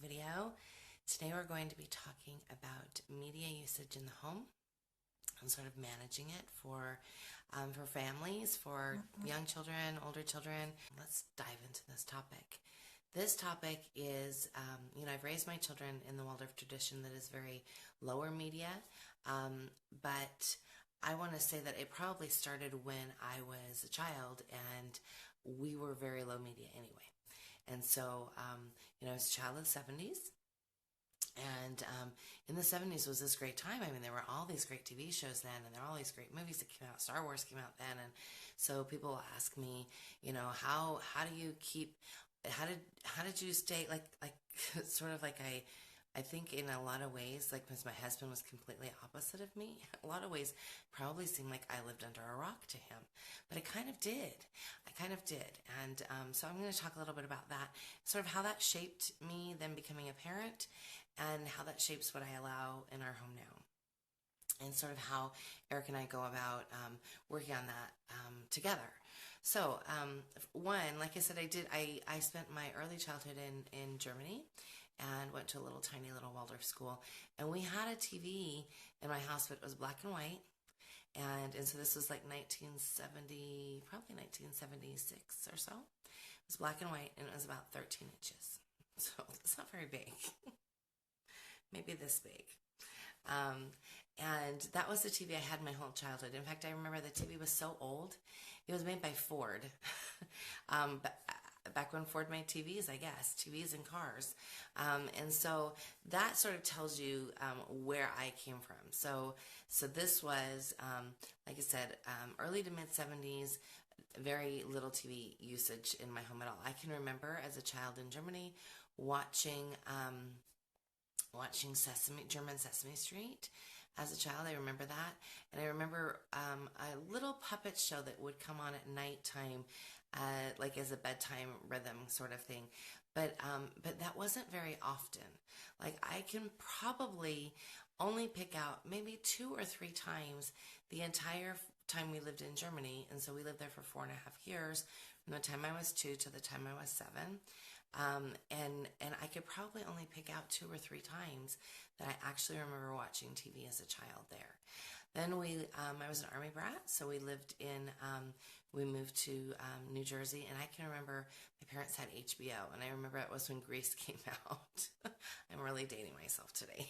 video. Today we're going to be talking about media usage in the home and sort of managing it for families, for young children, older children. Let's dive into this topic. This topic is, I've raised my children in the Waldorf tradition that is very lower media, but I want to say that it probably started when I was a child and we were very low media anyway. And so, I was a child of the 70s. And in the 70s was this great time. I mean, there were all these great TV shows then, and there were all these great movies that came out. Star Wars came out then. And so people will ask me, how do you keep, how did you stay, like sort of like I think in a lot of ways, like because my husband was completely opposite of me, a lot of ways probably seemed like I lived under a rock to him. But I kind of did. And so I'm going to talk a little bit about that, sort of how that shaped me then becoming a parent and how that shapes what I allow in our home now. And sort of how Eric and I go about working on that together. So, one, like I said, I spent my early childhood in Germany and went to a tiny little Waldorf school. And we had a TV in my house, but it was black and white. And so this was like 1970, probably 1976 or so. It was black and white, and it was about 13 inches. So it's not very big. Maybe this big. And that was the TV I had my whole childhood. In fact, I remember the TV was so old. It was made by Ford. Back when Ford made TVs, I guess, TVs and cars. And so that sort of tells you where I came from. So this was, like I said, early to mid 70s, very little TV usage in my home at all. I can remember as a child in Germany watching German Sesame Street. As a child, I remember that. And I remember a little puppet show that would come on at nighttime, like as a bedtime rhythm sort of thing. But that wasn't very often. Like I can probably only pick out maybe 2 or 3 times the entire time we lived in Germany. And so we lived there for 4.5 years, from the time I was 2 to the time I was 7. And I could probably only pick out 2 or 3 times that I actually remember watching TV as a child there. Then I was an Army brat, so we moved to New Jersey, and I can remember my parents had HBO, and I remember it was when Grease came out. I'm really dating myself today.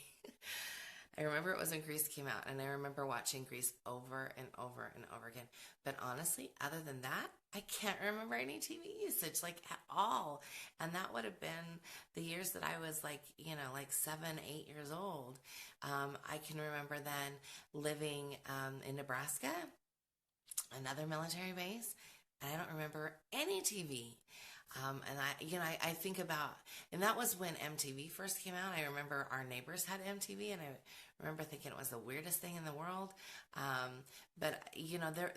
I remember it was when Grease came out, and I remember watching Grease over and over and over again. But honestly, other than that, I can't remember any TV usage, like at all. And that would have been the years that I was like 7, 8 years old. I can remember then living in Nebraska, another military base, and I don't remember any TV. And I think about, and that was when MTV first came out. I remember our neighbors had MTV, and I remember thinking it was the weirdest thing in the world. But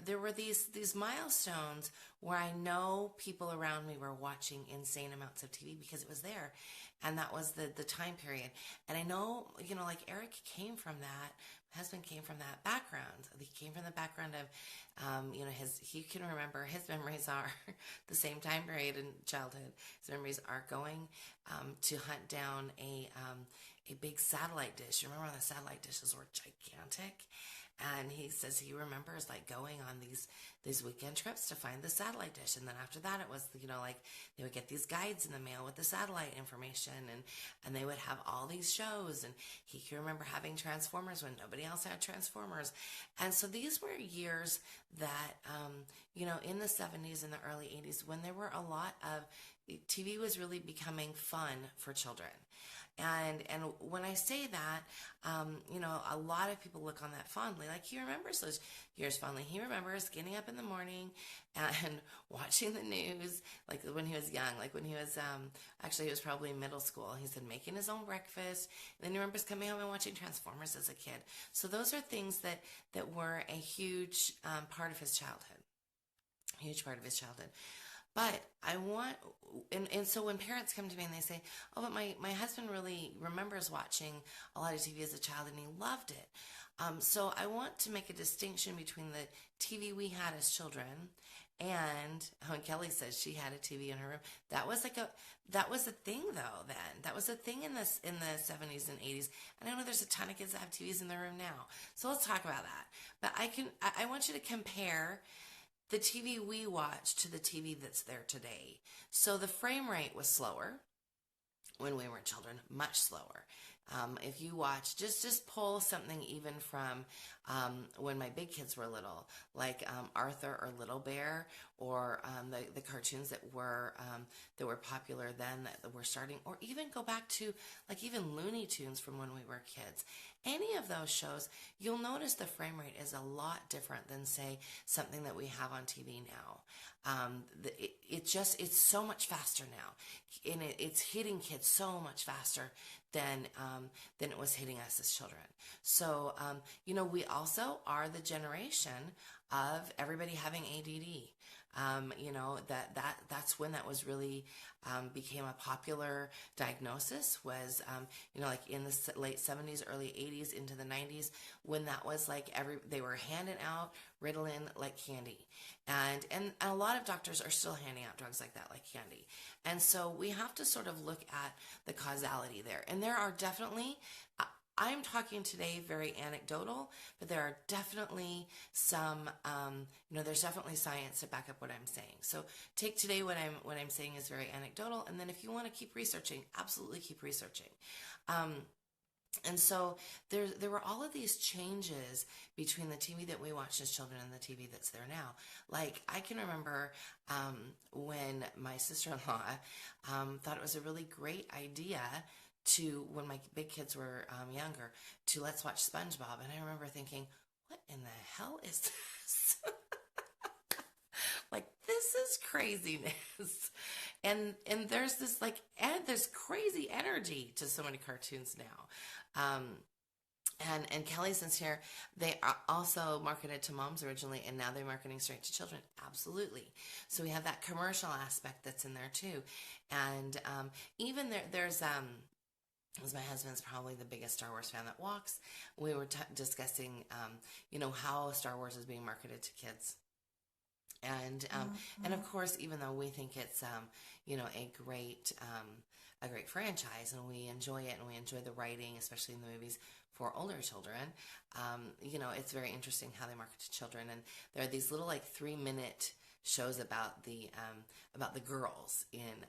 there were these milestones where I know people around me were watching insane amounts of TV because it was there, and that was the time period. And I know, like Eric came from that. My husband came from that background. He came from the background of, he can remember, his memories are the same time period in childhood. His memories are going to hunt down a big satellite dish. You remember when the satellite dishes were gigantic? And he says he remembers like going on these weekend trips to find the satellite dish. And then after that, it was, like they would get these guides in the mail with the satellite information, and they would have all these shows. And he can remember having Transformers when nobody else had Transformers. And so these were years that, in the 70s and the early 80s, when there were a lot of TV was really becoming fun for children. And when I say that, a lot of people look on that fondly. Like he remembers those years fondly. He remembers getting up in the morning and watching the news, like when he was young, like when he was, actually he was probably in middle school. He said making his own breakfast. And then he remembers coming home and watching Transformers as a kid. So those are things that were a huge part of his childhood. Huge part of his childhood. But I want, and so when parents come to me and they say, oh, but my husband really remembers watching a lot of TV as a child and he loved it. So I want to make a distinction between the TV we had as children And when Kelly says she had a TV in her room, that was that was a thing though then. That was a thing in the 70s and 80s. And I know there's a ton of kids that have TVs in their room now. So let's talk about that. But I want you to compare the TV we watched to the TV that's there today. So the frame rate was slower when we were children, much slower. If you watch, just pull something even from when my big kids were little, like Arthur or Little Bear, or the cartoons that were popular then that were starting, or even go back to like even Looney Tunes from when we were kids. Any of those shows, you'll notice the frame rate is a lot different than say something that we have on TV now. It's so much faster now, and it's hitting kids so much faster than it was hitting us as children. So we also are the generation of everybody having ADD. That's when that was really became a popular diagnosis, was like in the late 70s, early 80s into the 90s, when that was like they were handing out Ritalin like candy. And a lot of doctors are still handing out drugs like that like candy. And so we have to sort of look at the causality there. And there are definitely, I'm talking today very anecdotal, but there are definitely some, there's definitely science to back up what I'm saying. So take today what I'm saying is very anecdotal, and then if you want to keep researching, absolutely keep researching. And so there were all of these changes between the TV that we watched as children and the TV that's there now. Like, I can remember when my sister-in-law thought it was a really great idea when my big kids were younger, to let's watch SpongeBob. And I remember thinking, what in the hell is this? Like, this is craziness. And there's this there's crazy energy to so many cartoons now. And Kelly's since here, they are also marketed to moms originally, and now they're marketing straight to children. Absolutely. So we have that commercial aspect that's in there too. And even there's as my husband's probably the biggest Star Wars fan that walks, we were discussing, how Star Wars is being marketed to kids. And of course, even though we think it's, a great franchise, and we enjoy it, and we enjoy the writing, especially in the movies for older children, it's very interesting how they market to children. And there are these little 3-minute shows about the girls in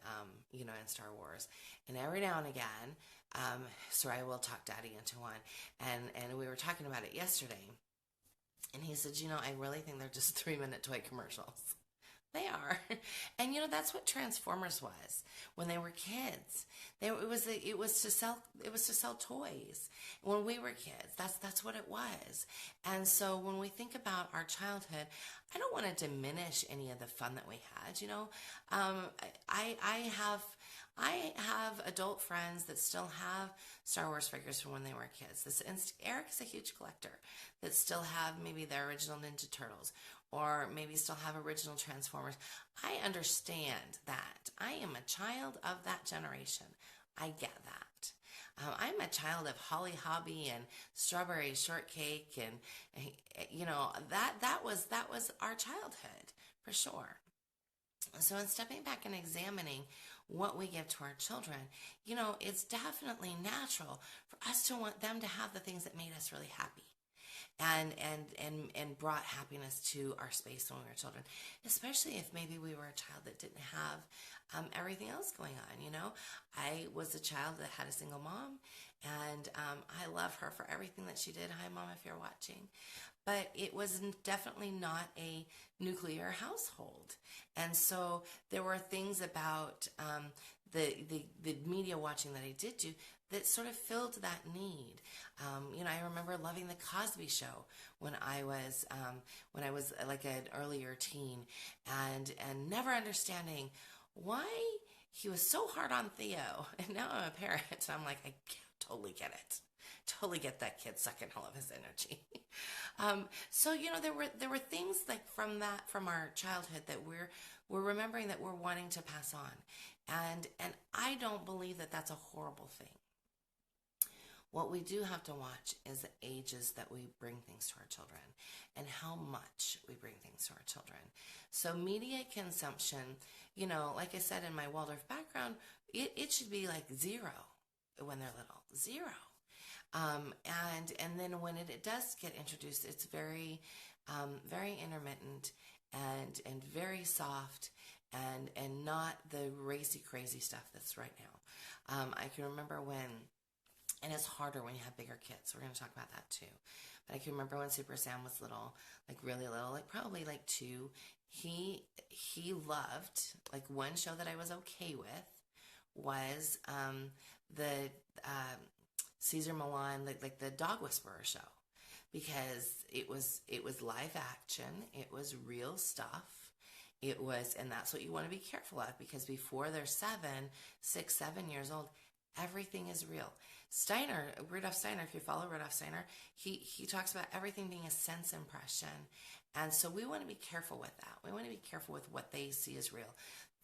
Star Wars, and every now and again, Sarai will talk Daddy into one, and we were talking about it yesterday, and he said, I really think they're just 3-minute toy commercials. They are. And that's what Transformers was when they were kids. It was to sell toys. When we were kids, that's what it was. And so when we think about our childhood, I don't want to diminish any of the fun that we had. I have adult friends that still have Star Wars figures from when they were kids. Eric is a huge collector that still have maybe the original Ninja Turtles, or maybe still have original Transformers. I understand that. I am a child of that generation. I get that. I'm a child of Holly Hobbie and Strawberry Shortcake, and that was our childhood for sure. So in stepping back and examining what we give to our children, it's definitely natural for us to want them to have the things that made us really happy. And brought happiness to our space when we were children, especially if maybe we were a child that didn't have everything else going on. I was a child that had a single mom, and I love her for everything that she did. Hi, Mom, if you're watching. But it was definitely not a nuclear household, and so there were things about the media watching that I did do that sort of filled that need. I remember loving the Cosby Show when I was like an earlier teen, and never understanding why he was so hard on Theo. And now I'm a parent, and I'm like, I totally get it. Totally get that kid sucking all of his energy. So there were things like from our childhood that we're remembering, that we're wanting to pass on, and I don't believe that that's a horrible thing. What we do have to watch is the ages that we bring things to our children, and how much we bring things to our children. So media consumption, like I said in my Waldorf background, it should be like zero when they're little, zero. And then when it does get introduced, it's very intermittent and very soft and not the racy crazy stuff that's right now. I can remember when, and it's harder when you have bigger kids. We're going to talk about that too. But I can remember when Super Sam was little, like really little, like probably like 2. He loved, like, one show that I was okay with was the Caesar Milan, like the Dog Whisperer show, because it was live action, it was real stuff. It was, and that's what you want to be careful of, because before they're 6, 7 years old, everything is real. Rudolf Steiner, if you follow Rudolf Steiner, he talks about everything being a sense impression. And so we want to be careful with that. We want to be careful with what they see as real.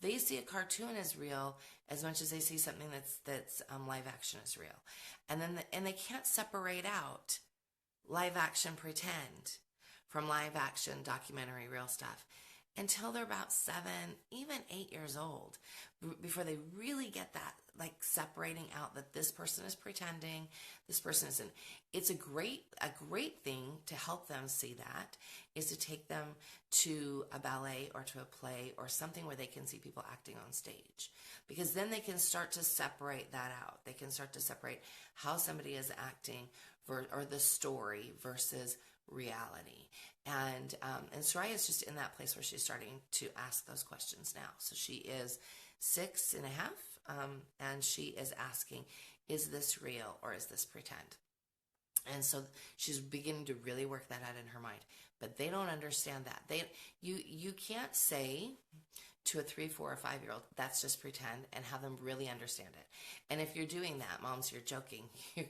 They see a cartoon as real as much as they see something that's live action as real. And then and they can't separate out live action pretend from live action documentary real stuff until they're about 7, even 8 years old, before they really get that, like, separating out that this person is pretending, this person isn't. It's a great thing to help them see that, is to take them to a ballet or to a play or something where they can see people acting on stage, because then they can start to separate that out. They can start to separate how somebody is acting or the story versus reality. And Soraya is just in that place where she's starting to ask those questions now. So she is 6 and a half, and she is asking, is this real or is this pretend? And so she's beginning to really work that out in her mind. But they don't understand that. You can't say to a 3, 4, or 5-year-old, that's just pretend, and have them really understand it. And if you're doing that, moms, you're joking.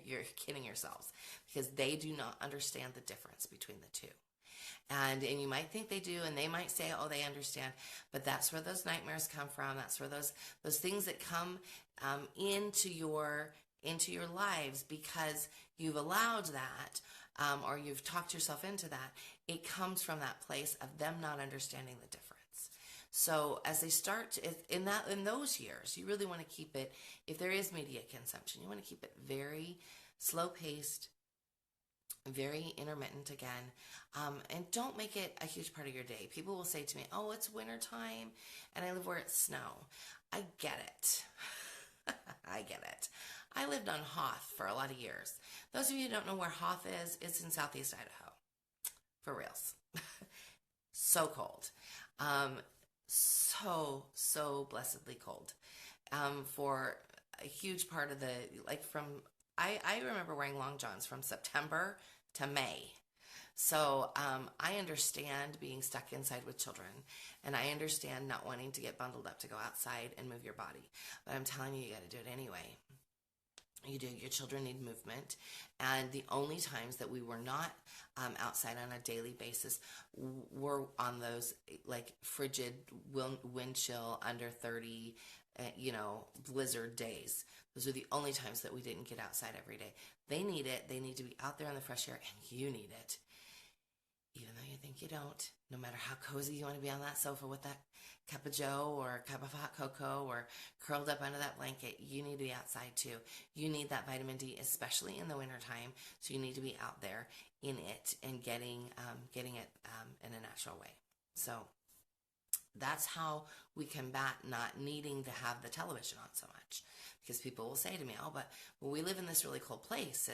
You're kidding yourselves, because they do not understand the difference between the two. And you might think they do, and they might say, oh, they understand, but that's where those nightmares come from. That's where those things that come into your lives because you've allowed that, or you've talked yourself into that. It comes from that place of them not understanding the difference. So as they start in those years, you really want to keep it, if there is media consumption, you want to keep it very slow paced, very intermittent again, and don't make it a huge part of your day. People will say to me, oh, it's winter time and I live where it's snow. I get it. I get it. I lived on Hoth for a lot of years. Those of you who don't know where Hoth is, it's in southeast Idaho. For reals. So cold. So blessedly cold. For a huge part of I remember wearing long johns from September to May. So I understand being stuck inside with children, and I understand not wanting to get bundled up to go outside and move your body. But I'm telling you, you got to do it anyway. You do. Your children need movement. And the only times that we were not outside on a daily basis were on those like frigid, wind chill, under 30, blizzard days. Those are the only times that we didn't get outside every day. They need it. They need to be out there in the fresh air, and you need it. Even though you think you don't, no matter how cozy you want to be on that sofa with that cup of joe or a cup of hot cocoa or curled up under that blanket, you need to be outside too. You need that vitamin D, especially in the wintertime. So you need to be out there in it and getting it in a natural way. So that's how we combat not needing to have the television on so much. Because people will say to me, oh, but we live in this really cold place,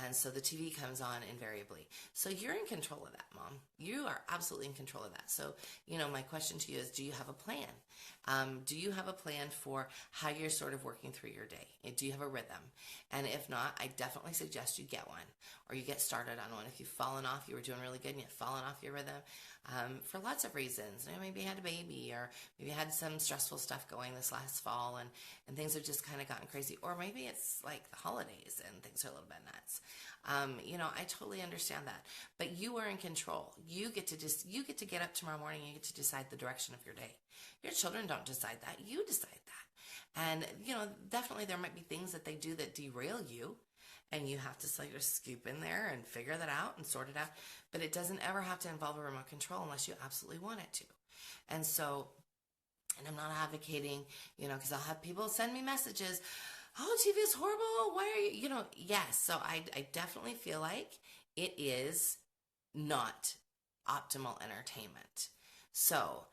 and so the TV comes on invariably. So you're in control of that, Mom. You are absolutely in control of that. So, my question to you is, do you have a plan? Do you have a plan for how you're sort of working through your day? Do you have a rhythm? And if not, I definitely suggest you get one, or you get started on one. If you've fallen off, you were doing really good and you've fallen off your rhythm, for lots of reasons. Maybe you had a baby, or maybe you had some stressful stuff going this last fall, and things have just kind of gotten crazy. Or maybe it's like the holidays and things are a little bit nuts. I totally understand that. But you are in control. You get to get up tomorrow morning and you get to decide the direction of your day. Your children don't decide that. You decide that. And, definitely there might be things that they do that derail you, and you have to sort of scoop in there and figure that out and sort it out. But it doesn't ever have to involve a remote control unless you absolutely want it to. And so, and I'm not advocating, because I'll have people send me messages, oh, TV is horrible. Why are you, yes. So I definitely feel like it is not optimal entertainment. So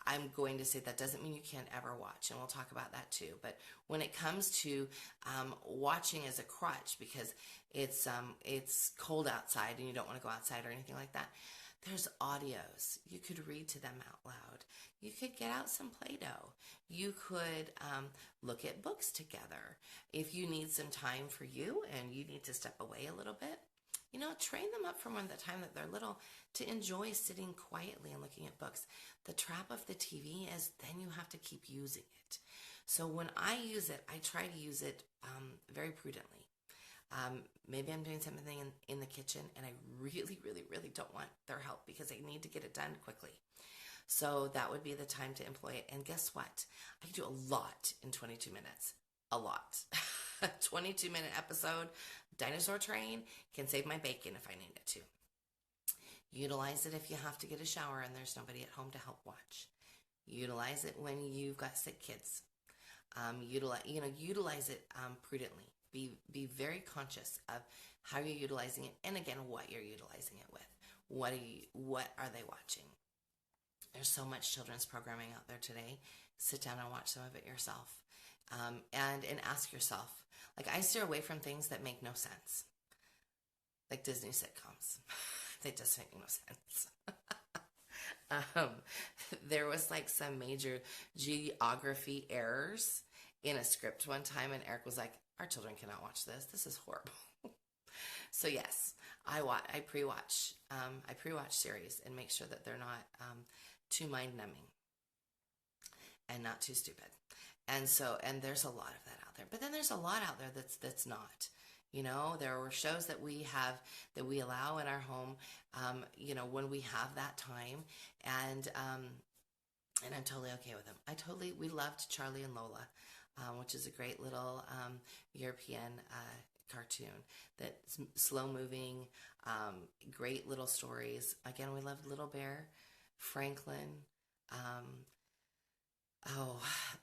I'm going to say that doesn't mean you can't ever watch, and we'll talk about that too. But when it comes to watching as a crutch because it's cold outside and you don't want to go outside or anything like that, there's audios. You could read to them out loud. You could get out some Play-Doh. You could look at books together. If you need some time for you and you need to step away a little bit, train them up from the time that they're little to enjoy sitting quietly and looking at books. The trap of the TV is then you have to keep using it. So when I use it, I try to use it very prudently. Maybe I'm doing something in the kitchen and I really, really, really don't want their help because I need to get it done quickly. So that would be the time to employ it. And guess what? I can do a lot in 22 minutes. A lot. A 22-minute episode, Dinosaur Train, can save my bacon if I need it to. Utilize it if you have to get a shower and there's nobody at home to help watch. Utilize it when you've got sick kids. Utilize it prudently. Be very conscious of how you're utilizing it, and again, what you're utilizing it with. What are they watching? There's so much children's programming out there today. Sit down and watch some of it yourself, and ask yourself. Like, I steer away from things that make no sense, like Disney sitcoms. They just make no sense. There was like some major geography errors in a script one time, and Eric was like, our children cannot watch this. This is horrible. So yes, I pre-watch series and make sure that they're not too mind-numbing and not too stupid. And there's a lot of that out there. But then there's a lot out there that's not. There were shows that we allow in our home, when we have that time, and I'm totally okay with them. We loved Charlie and Lola, which is a great little European cartoon that's slow moving, great little stories. Again, we loved Little Bear, Franklin,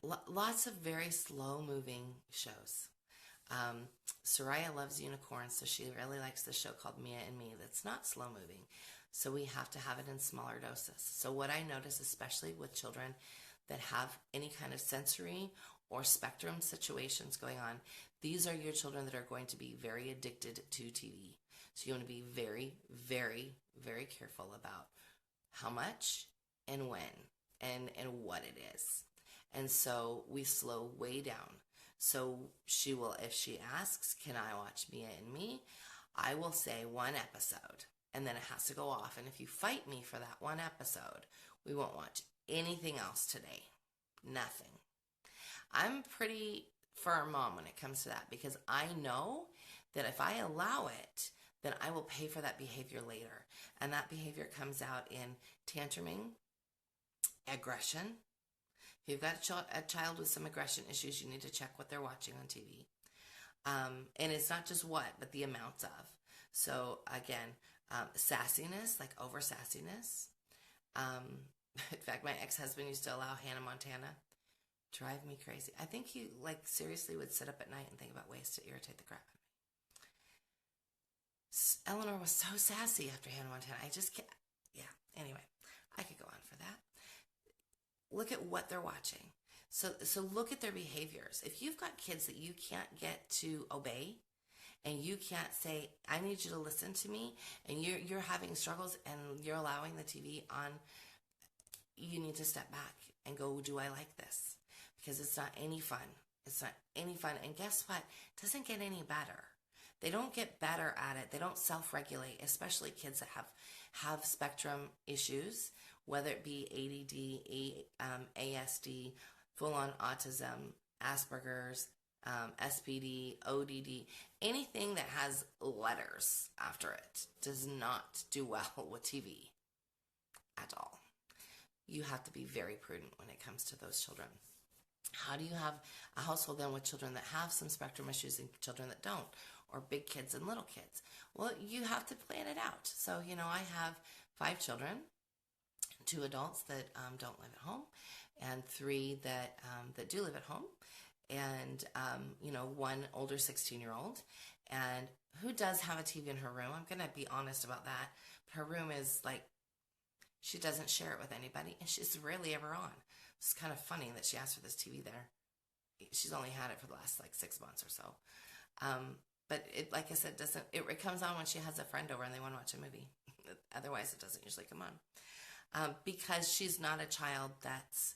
lots of very slow moving shows. Soraya loves unicorns, so she really likes the show called Mia and Me that's not slow moving. So we have to have it in smaller doses. So what I notice, especially with children that have any kind of sensory or spectrum situations going on, these are your children that are going to be very addicted to TV. So you want to be very, very, very careful about how much and when and what it is. And so we slow way down. So if she asks, can I watch Mia and Me? I will say one episode, and then it has to go off. And if you fight me for that one episode, we won't watch anything else today. Nothing. I'm pretty firm mom when it comes to that, because I know that if I allow it, then I will pay for that behavior later. And that behavior comes out in tantruming, aggression. If you've got a child with some aggression issues, you need to check what they're watching on TV. And it's not just what, but the amounts of. So again, sassiness, like over sassiness. In fact, my ex-husband used to allow Hannah Montana. Drive me crazy. I think he seriously would sit up at night and think about ways to irritate the crap out of me. Eleanor was so sassy after Hannah Montana. I just can't. Yeah. Anyway, I could go on for that. Look at what they're watching. So look at their behaviors. If you've got kids that you can't get to obey, and you can't say, I need you to listen to me, and you're having struggles and you're allowing the TV on, you need to step back and go, do I like this? Because it's not any fun. It's not any fun. And guess what? It doesn't get any better. They don't get better at it. They don't self-regulate, especially kids that have spectrum issues, whether it be ADD, ASD, full-on autism, Asperger's, SPD, ODD, anything that has letters after it does not do well with TV at all. You have to be very prudent when it comes to those children. How do you have a household then with children that have some spectrum issues and children that don't, or big kids and little kids? Well, you have to plan it out. So, I have 5 children. 2 adults that don't live at home, and 3 that do live at home, and one older 16-year-old, and who does have a TV in her room. I'm gonna be honest about that. Her room is like, she doesn't share it with anybody, and she's rarely ever on. It's kind of funny that she asked for this TV there. She's only had it for the last like 6 months or so. But it, like I said, doesn't it comes on when she has a friend over and they want to watch a movie. Otherwise, it doesn't usually come on. Because she's not a child that's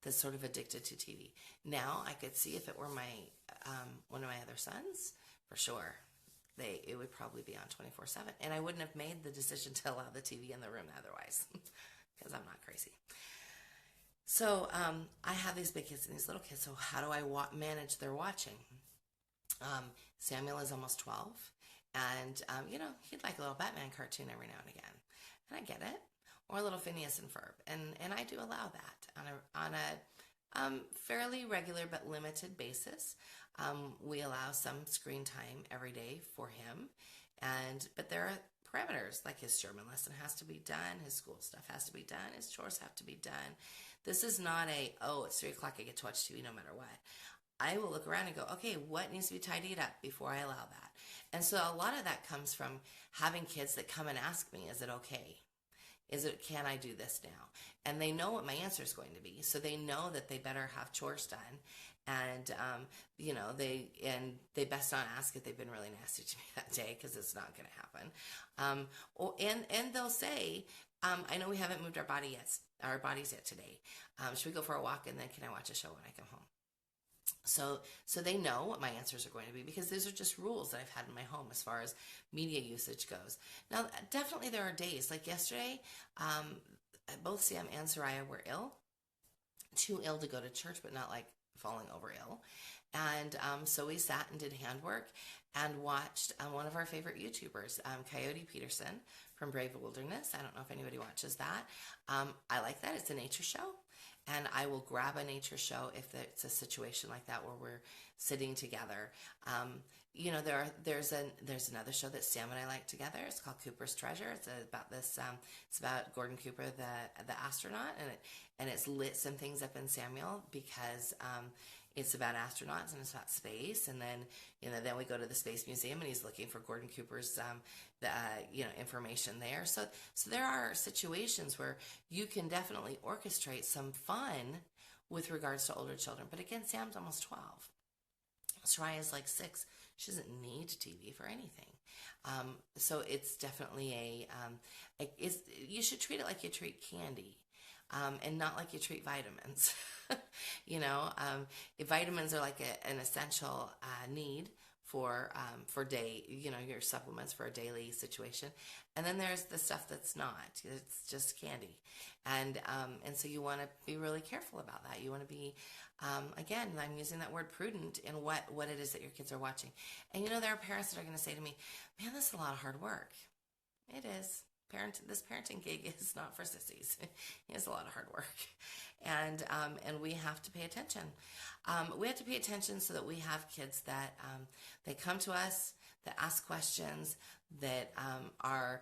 sort of addicted to TV. Now, I could see if it were my one of my other sons, for sure, it would probably be on 24/7, and I wouldn't have made the decision to allow the TV in the room otherwise, because I'm not crazy. So I have these big kids and these little kids. So how do I manage their watching? Samuel is almost 12, and he'd like a little Batman cartoon every now and again, and I get it, or a little Phineas and Ferb, and I do allow that on a fairly regular but limited basis. We allow some screen time every day for him, but there are parameters, like his German lesson has to be done, his school stuff has to be done, his chores have to be done. This is not it's 3 o'clock, I get to watch TV no matter what. I will look around and go, okay, what needs to be tidied up before I allow that? And so a lot of that comes from having kids that come and ask me, is it okay? Can I do this now? And they know what my answer is going to be. So they know that they better have chores done. And, they best not ask if they've been really nasty to me that day, because it's not going to happen. And they'll say, I know we haven't moved our bodies yet today. Should we go for a walk, and then can I watch a show when I come home? So they know what my answers are going to be, because these are just rules that I've had in my home as far as media usage goes. Now, definitely there are days, like yesterday, both Sam and Soraya were ill, too ill to go to church, but not like falling over ill. And so we sat and did handwork and watched one of our favorite YouTubers, Coyote Peterson from Brave Wilderness. I don't know if anybody watches that. I like that. It's a nature show. And I will grab a nature show if it's a situation like that where we're sitting together. There's another show that Sam and I like together. It's called Cooper's Treasure. It's about this. It's about Gordon Cooper, the astronaut, and it's lit some things up in Samuel because it's about astronauts and it's about space. And then we go to the Space Museum and he's looking for Gordon Cooper's information there. So there are situations where you can definitely orchestrate some fun with regards to older children. But again, Sam's almost 12. Soraya's like 6. She doesn't need TV for anything. So it's definitely you should treat it like you treat candy. And not like you treat vitamins. Vitamins are like an essential need for your supplements for a daily situation. And then there's the stuff that's not. It's just candy. And so you want to be really careful about that. You want to be, again, I'm using that word prudent in what it is that your kids are watching. And there are parents that are going to say to me, man, this is a lot of hard work. It is. This parenting gig is not for sissies. It's a lot of hard work, and we have to pay attention. We have to pay attention so that we have kids that they come to us, that ask questions, that are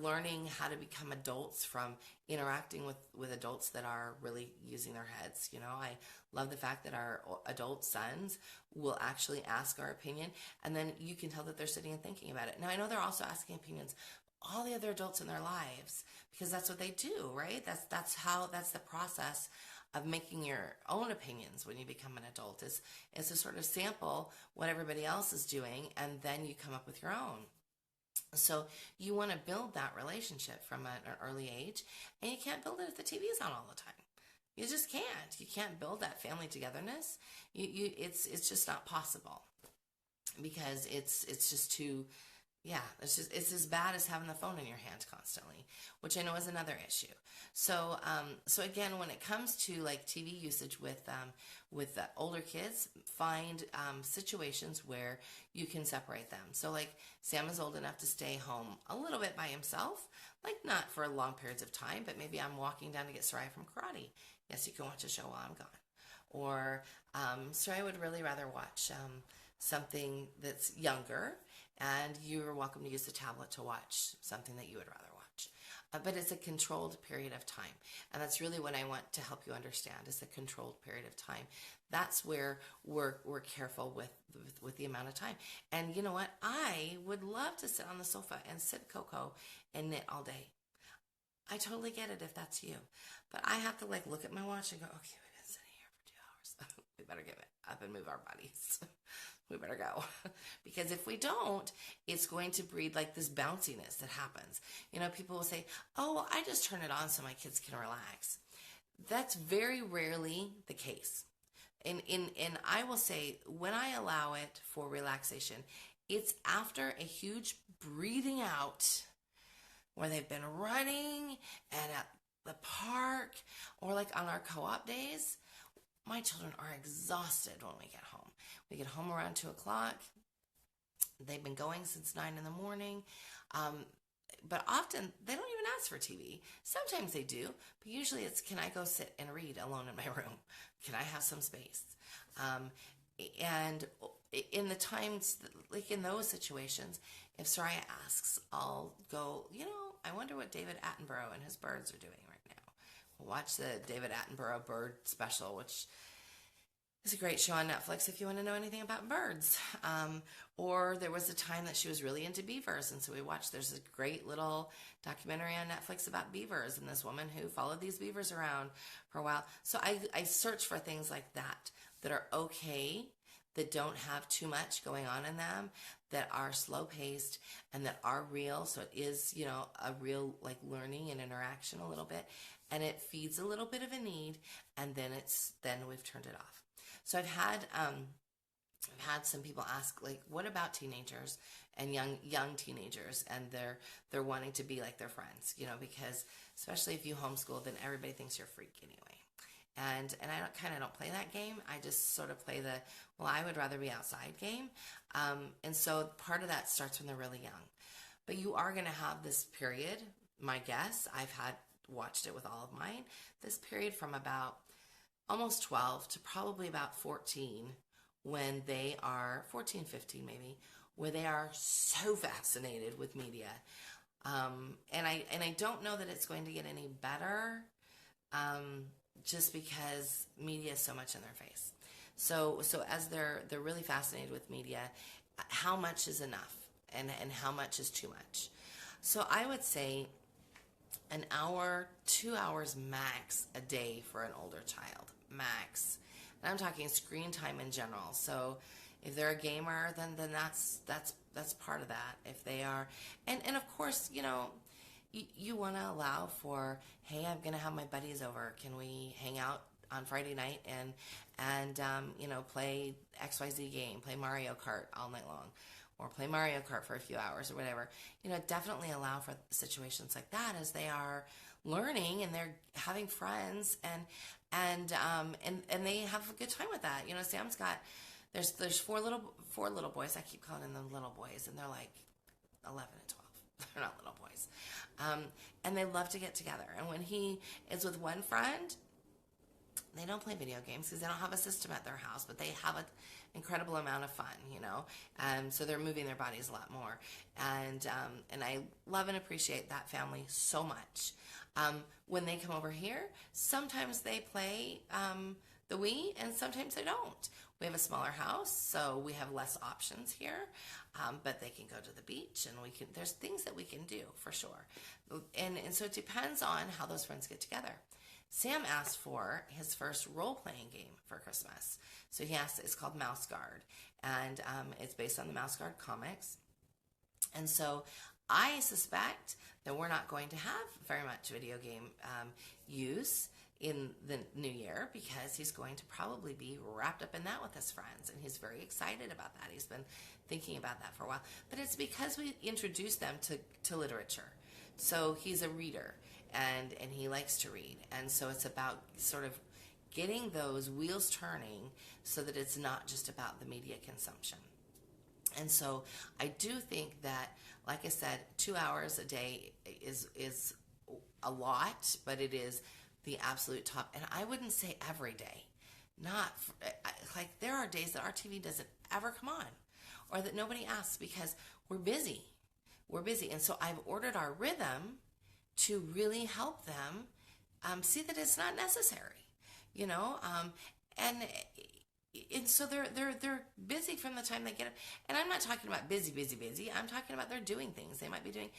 learning how to become adults from interacting with adults that are really using their heads. I love the fact that our adult sons will actually ask our opinion, and then you can tell that they're sitting and thinking about it. Now, I know they're also asking opinions all the other adults in their lives, because that's what they do, right? That's the process of making your own opinions when you become an adult is to sort of sample what everybody else is doing, and then you come up with your own. So you want to build that relationship from an early age, and you can't build it if the TV is on all the time. You just can't. You can't build that family togetherness. It's just not possible, because it's just too. Yeah, it's as bad as having the phone in your hand constantly, which I know is another issue. So again, when it comes to like TV usage with the older kids, find situations where you can separate them. So like Sam is old enough to stay home a little bit by himself, like not for long periods of time, but maybe I'm walking down to get Soraya from karate. Yes, you can watch a show while I'm gone. Or Soraya would really rather watch something that's younger, and you're welcome to use the tablet to watch something that you would rather watch. but it's a controlled period of time. And that's really what I want to help you understand, is a controlled period of time. That's where we're careful with the amount of time. And you know what? I would love to sit on the sofa and sip cocoa and knit all day. I totally get it if that's you. But I have to like look at my watch and go, okay, we've been sitting here for 2 hours. We better get up and move our bodies. We better go. Because if we don't, it's going to breed like this bounciness that happens. You know, people will say, oh, well, I just turn it on so my kids can relax. That's very rarely the case. And I will say, when I allow it for relaxation, it's after a huge breathing out where they've been running and at the park, or like on our co-op days. My children are exhausted when we get home. We get home around 2 o'clock. They've been going since 9 in the morning. But often they don't even ask for TV. Sometimes they do, but usually it's, can I go sit and read alone in my room? Can I have some space? And in the times, like in those situations, if Soraya asks, I'll go, I wonder what David Attenborough and his birds are doing right now. We'll watch the David Attenborough bird special, which is a great show on Netflix if you want to know anything about birds. Or there was a time that she was really into beavers, and so we watched, there's a great little documentary on Netflix about beavers and this woman who followed these beavers around for a while. So I search for things like that are okay, that don't have too much going on in them, that are slow paced and that are real. So it is, a real like learning and interaction a little bit, and it feeds a little bit of a need, and then we've turned it off. So I've had some people ask, like, what about teenagers and young teenagers, and they're wanting to be like their friends, because especially if you homeschool, then everybody thinks you're a freak anyway. And I don't play that game. I just sort of play I would rather be outside game. And so part of that starts when they're really young. But you are going to have this period, my guess, I've watched it with all of mine, this period from about almost 12 to probably about 14, when they are 14, 15 maybe, where they are so fascinated with media. And I don't know that it's going to get any better, just because media is so much in their face. So as they're really fascinated with media, how much is enough and how much is too much? So I would say an hour, 2 hours max a day for an older child, max. And I'm talking screen time in general. So if they're a gamer, then that's part of that. If they are, and of course, you want to allow for, hey, I'm going to have my buddies over. Can we hang out on Friday night and play XYZ game, play Mario Kart all night long, or play Mario Kart for a few hours or whatever. Definitely allow for situations like that as they are learning and they're having friends and they have a good time with that. Sam's got, there's four little boys. I keep calling them little boys, and they're like 11 and 12. They're not little boys. And they love to get together. And when he is with one friend, they don't play video games because they don't have a system at their house, but they have an incredible amount of fun, so they're moving their bodies a lot more. And I love and appreciate that family so much. When they come over here, sometimes they play the Wii and sometimes they don't. We have a smaller house, so we have less options here, but they can go to the beach, and there's things that we can do for sure. And so it depends on how those friends get together. Sam asked for his first role-playing game for Christmas. So it's called Mouse Guard, and it's based on the Mouse Guard comics. And so I suspect that we're not going to have very much video game use in the new year, because he's going to probably be wrapped up in that with his friends, and he's very excited about that. He's been thinking about that for a while. But it's because we introduced them to literature. So he's a reader, and he likes to read. And so it's about sort of getting those wheels turning so that it's not just about the media consumption. And so I do think that, like I said, 2 hours a day is a lot, but it is the absolute top. And I wouldn't say every day. There are days that our TV doesn't ever come on, or that nobody asks because we're busy. And so I've ordered our rhythm to really help them see that it's not necessary, you know, and and so they're busy from the time they get up. And I'm not talking about busy, busy, busy. I'm talking about they're doing things. They might be doing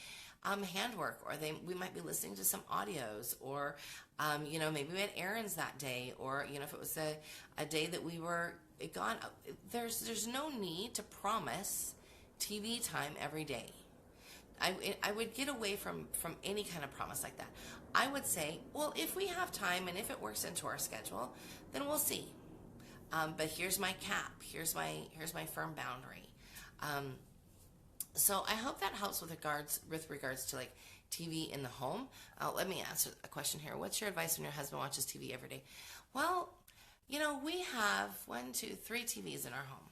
handwork, or we might be listening to some audios, or you know, maybe we had errands that day, or you know, if it was a day that we were gone. There's no need to promise TV time every day. I would get away from any kind of promise like that. I would say, well, if we have time and if it works into our schedule, then we'll see. But here's my cap. Here's my firm boundary. So I hope that helps with regards to like TV in the home. Let me answer a question here. What's your advice when your husband watches TV every day? Well, you know, we have 3 TVs in our home.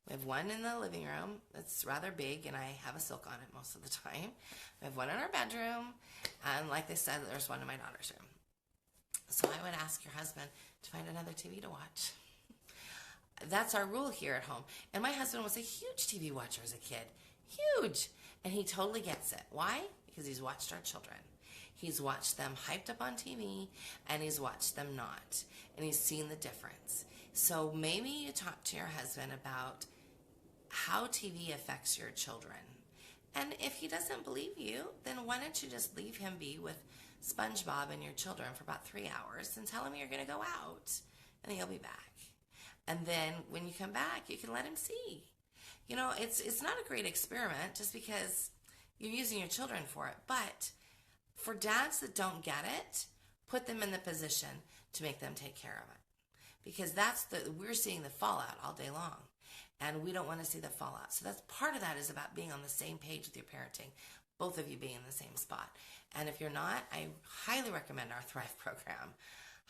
We have one in the living room that's rather big, and I have a silk on it most of the time. We have one in our bedroom, and like they said, there's one in my daughter's room. So I would ask your husband to find another TV to watch. That's our rule here at home. And my husband was a huge TV watcher as a kid. Huge. And he totally gets it. Why? Because he's watched our children. He's watched them hyped up on TV, and he's watched them not. And he's seen the difference. So maybe you talk to your husband about how TV affects your children. And if he doesn't believe you, then why don't you just leave him be with SpongeBob and your children for about 3 hours and tell him you're going to go out, and then he'll be back. And then when you come back, you can let him see. You know, it's not a great experiment just because you're using your children for it. But for dads that don't get it, put them in the position to make them take care of it. Because we're seeing the fallout all day long. And we don't want to see the fallout. So that's part of that is about being on the same page with your parenting. Both of you being in the same spot. And if you're not, I highly recommend our Thrive program.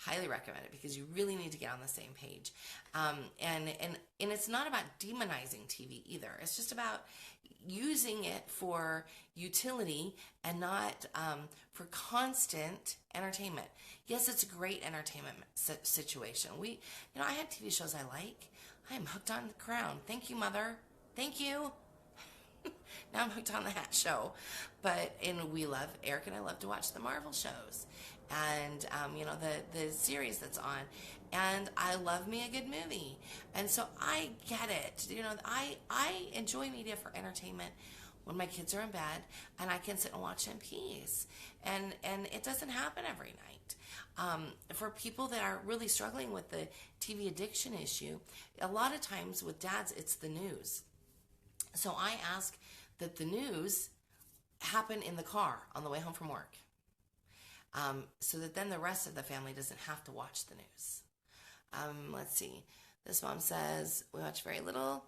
Highly recommend it because you really need to get on the same page. And it's not about demonizing TV either. It's just about using it for utility and not for constant entertainment. Yes, it's a great entertainment situation. I had TV shows I like. I am hooked on The Crown. Thank you, Mother. Thank you. Now I'm hooked on that show. Eric and I love to watch the Marvel shows. And, the series that's on. And I love me a good movie. And so I get it. You know, I enjoy media for entertainment when my kids are in bed and I can sit and watch in peace. And it doesn't happen every night. For people that are really struggling with the TV addiction issue, a lot of times with dads, it's the news. So I ask that the news happen in the car on the way home from work. So that then the rest of the family doesn't have to watch the news. Let's see. This mom says, we watch very little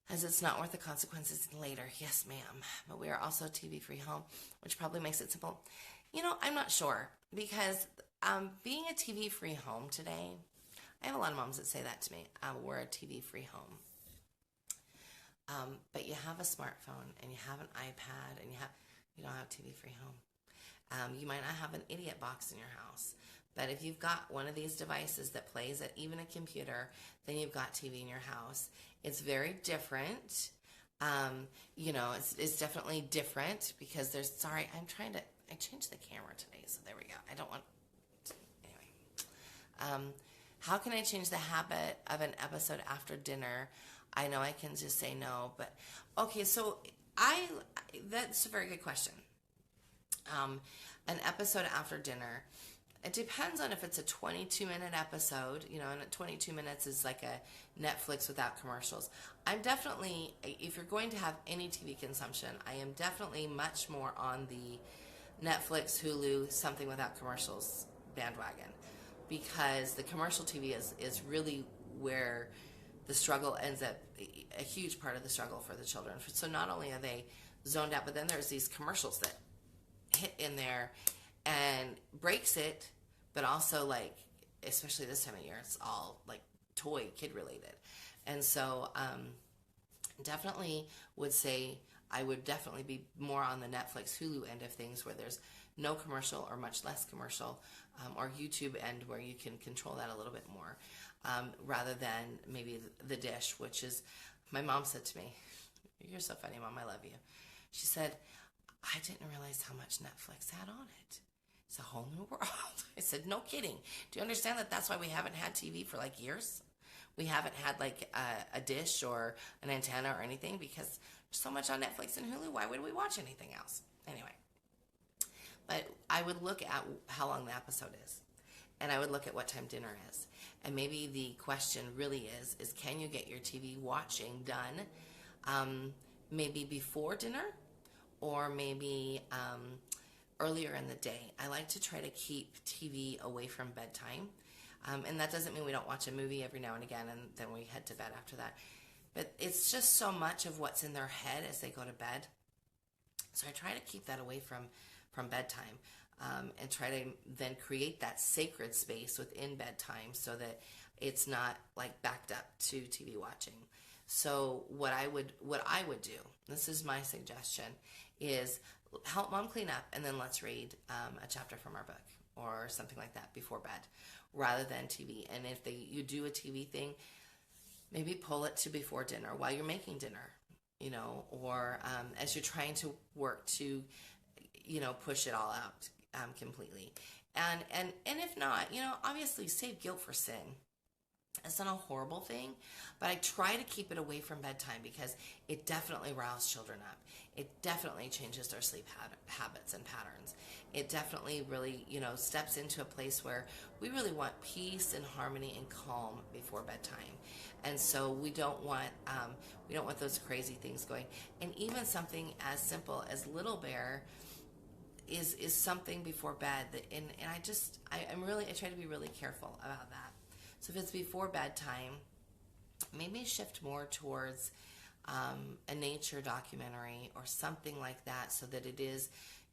as it's not worth the consequences later. Yes, ma'am. But we are also a TV-free home, which probably makes it simple. You know, I'm not sure because being a TV-free home today, I have a lot of moms that say that to me. We're a TV-free home. But you have a smartphone and you have an iPad and you don't have a TV-free home. You might not have an idiot box in your house, but if you've got one of these devices that plays at even a computer, then you've got TV in your house. It's very different. It's definitely different because I changed the camera today, so there we go. I don't want, anyway. How can I change the habit of an episode after dinner? I know I can just say no, but okay, so that's a very good question. An episode after dinner, it depends on if it's a 22-minute episode, and 22 minutes is like a Netflix without commercials. If you're going to have any TV consumption, I am definitely much more on the Netflix, Hulu, something without commercials bandwagon, because the commercial TV is really where the struggle ends up, a huge part of the struggle for the children. So not only are they zoned out, but then there's these commercials that hit in there and breaks it, but also like, especially this time of year, it's all like kid related. And so definitely would say I would definitely be more on the Netflix, Hulu end of things where there's no commercial or much less commercial, or YouTube end where you can control that a little bit more, rather than maybe the dish, which is, my mom said to me, "You're so funny, Mom, I love you." She said, I didn't realize how much Netflix had on it. It's a whole new world. I said, no kidding. Do you understand that that's why we haven't had TV for like years? We haven't had like a dish or an antenna or anything because there's so much on Netflix and Hulu. Why would we watch anything else? Anyway, but I would look at how long the episode is, and I would look at what time dinner is. And maybe the question really is can you get your TV watching done maybe before dinner or maybe earlier in the day? I like to try to keep TV away from bedtime. And that doesn't mean we don't watch a movie every now and again and then we head to bed after that. But it's just so much of what's in their head as they go to bed. So I try to keep that away from bedtime and try to then create that sacred space within bedtime so that it's not like backed up to TV watching. So what I would do, this is my suggestion, is help mom clean up and then let's read a chapter from our book or something like that before bed rather than TV. And if you do a TV thing, maybe pull it to before dinner while you're making dinner, or as you're trying to work to, push it all out completely. And if not, obviously save guilt for sin. It's not a horrible thing, but I try to keep it away from bedtime because it definitely riles children up. It definitely changes their sleep habits and patterns. It definitely really, steps into a place where we really want peace and harmony and calm before bedtime. And so we don't want those crazy things going. And even something as simple as Little Bear is something before bed that, and I try to be really careful about that. So if it's before bedtime, maybe shift more towards a nature documentary or something like that so that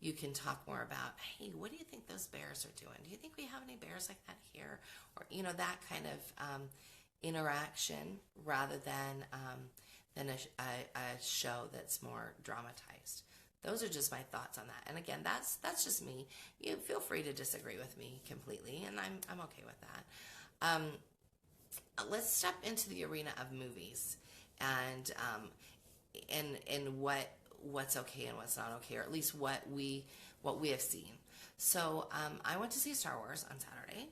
you can talk more about, hey, what do you think those bears are doing? Do you think we have any bears like that here? Or, that kind of interaction rather than a show that's more dramatized. Those are just my thoughts on that. And again, that's just me. You feel free to disagree with me completely, and I'm okay with that. Let's step into the arena of movies and what's okay and what's not okay, or at least what we have seen. So I went to see Star Wars on Saturday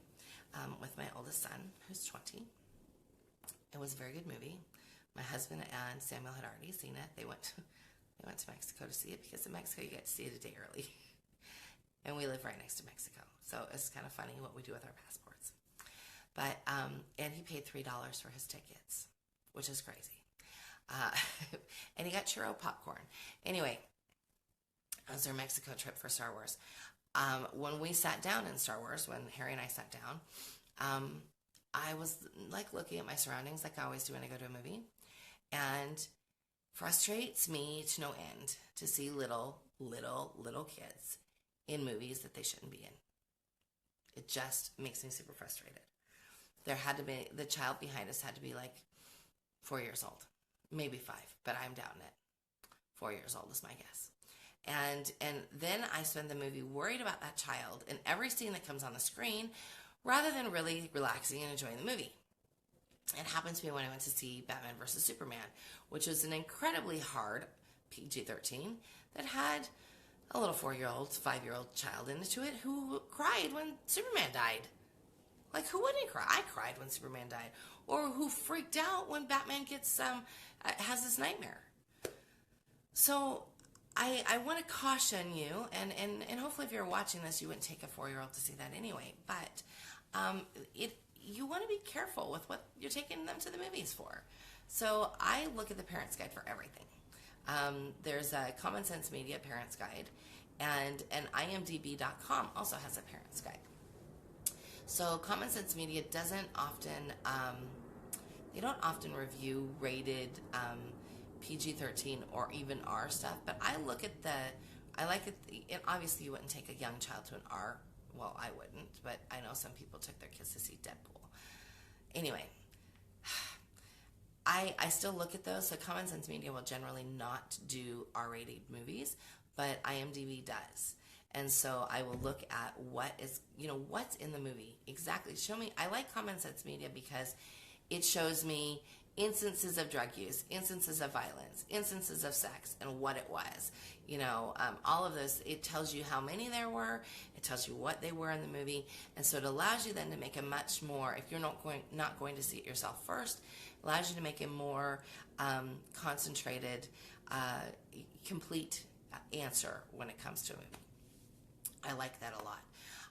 with my oldest son, who's 20. It was a very good movie. My husband and Samuel had already seen it. They went to Mexico to see it because in Mexico you get to see it a day early. And we live right next to Mexico. So it's kind of funny what we do with our passports. But, and he paid $3 for his tickets, which is crazy. And he got churro popcorn. Anyway, it was our Mexico trip for Star Wars. When we sat down in Star Wars, when Harry and I sat down, I was like looking at my surroundings like I always do when I go to a movie. And frustrates me to no end to see little kids in movies that they shouldn't be in. It just makes me super frustrated. The child behind us had to be like 4 years old, maybe 5, but I'm doubting it. 4 years old is my guess. And then I spend the movie worried about that child in every scene that comes on the screen rather than really relaxing and enjoying the movie. It happened to me when I went to see Batman vs. Superman, which was an incredibly hard PG-13 that had a little 4-year-old, 5-year-old child into it who cried when Superman died. Like, who wouldn't cry? I cried when Superman died. Or who freaked out when Batman has this nightmare. So I want to caution you, and hopefully if you're watching this, you wouldn't take a 4-year-old to see that anyway. But you want to be careful with what you're taking them to the movies for. So I look at the Parents Guide for everything. There's a Common Sense Media Parents Guide, and IMDb.com also has a Parents Guide. So Common Sense Media doesn't often, they don't often review rated PG-13 or even R stuff, but I like it, obviously you wouldn't take a young child to an R. Well, I wouldn't, but I know some people took their kids to see Deadpool. Anyway, I still look at those. So Common Sense Media will generally not do R-rated movies, but IMDb does. And so I will look at what's in the movie. Exactly. Show me. I like Common Sense Media because It shows me instances of drug use, instances of violence, instances of sex, and what it was. All of this, it tells you how many there were, it tells you what they were in the movie, and so it allows you then to make a much more, if you're not going to see it yourself first, it allows you to make a more concentrated, complete answer when it comes to a movie. I like that a lot.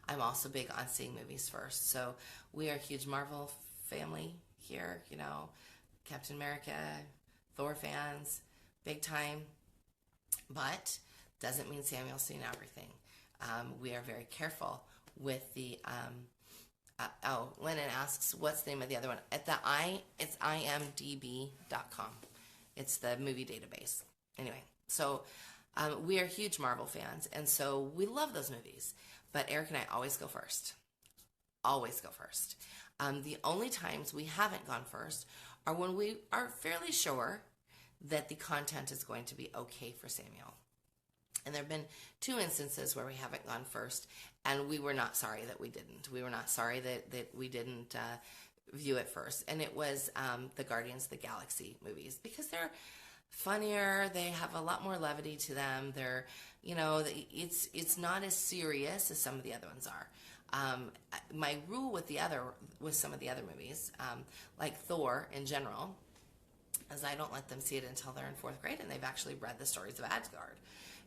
I'm also big on seeing movies first. So we are a huge Marvel family here, Captain America, Thor fans, big time. But doesn't mean Samuel's seen everything. We are very careful with the, Lennon asks, what's the name of the other one? It's imdb.com. It's the movie database. Anyway, so we are huge Marvel fans, and so we love those movies. But Eric and I always go first. Always go first. The only times we haven't gone first are when we are fairly sure that the content is going to be okay for Samuel. And there have been 2 instances where we haven't gone first, and we were not sorry that we didn't. We were not sorry that we didn't view it first. And it was the Guardians of the Galaxy movies, because they're funnier, they have a lot more levity to them. They're, it's not as serious as some of the other ones are. My rule with some of the other movies, like Thor in general, is I don't let them see it until they're in 4th grade and they've actually read the stories of Asgard.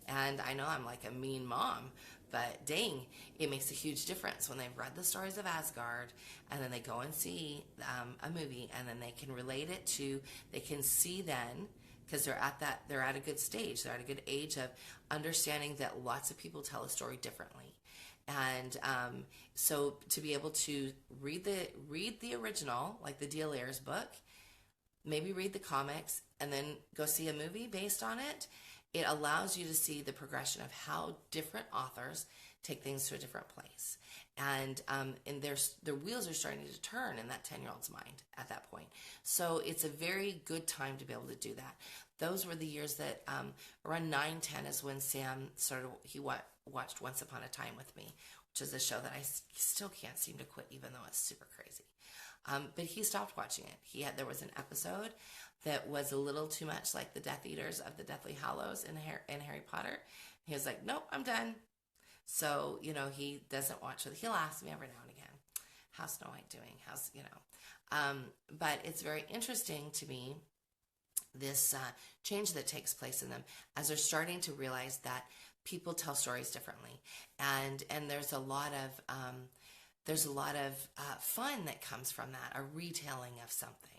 And I know I'm like a mean mom, but dang, it makes a huge difference when they've read the stories of Asgard and then they go and see a movie, and then they can relate it to, they can see then, because they're at a good stage, they're at a good age of understanding that lots of people tell a story differently. And so to be able to read the original, like the Deal Ayers book, maybe read the comics, and then go see a movie based on it, it allows you to see the progression of how different authors take things to a different place. And their wheels are starting to turn in that 10-year-old's mind at that point. So it's a very good time to be able to do that. Those were the years that around 9-10 is when Sam watched Once Upon a Time with me, which is a show that I still can't seem to quit, even though it's super crazy. But he stopped watching it. There was an episode that was a little too much like the Death Eaters of the Deathly Hallows in Harry Potter. He was like, nope, I'm done. So, he doesn't watch it. He'll ask me every now and again, how's Snow White doing? But it's very interesting to me, this change that takes place in them as they're starting to realize that people tell stories differently. And there's a lot of fun that comes from that, a retelling of something.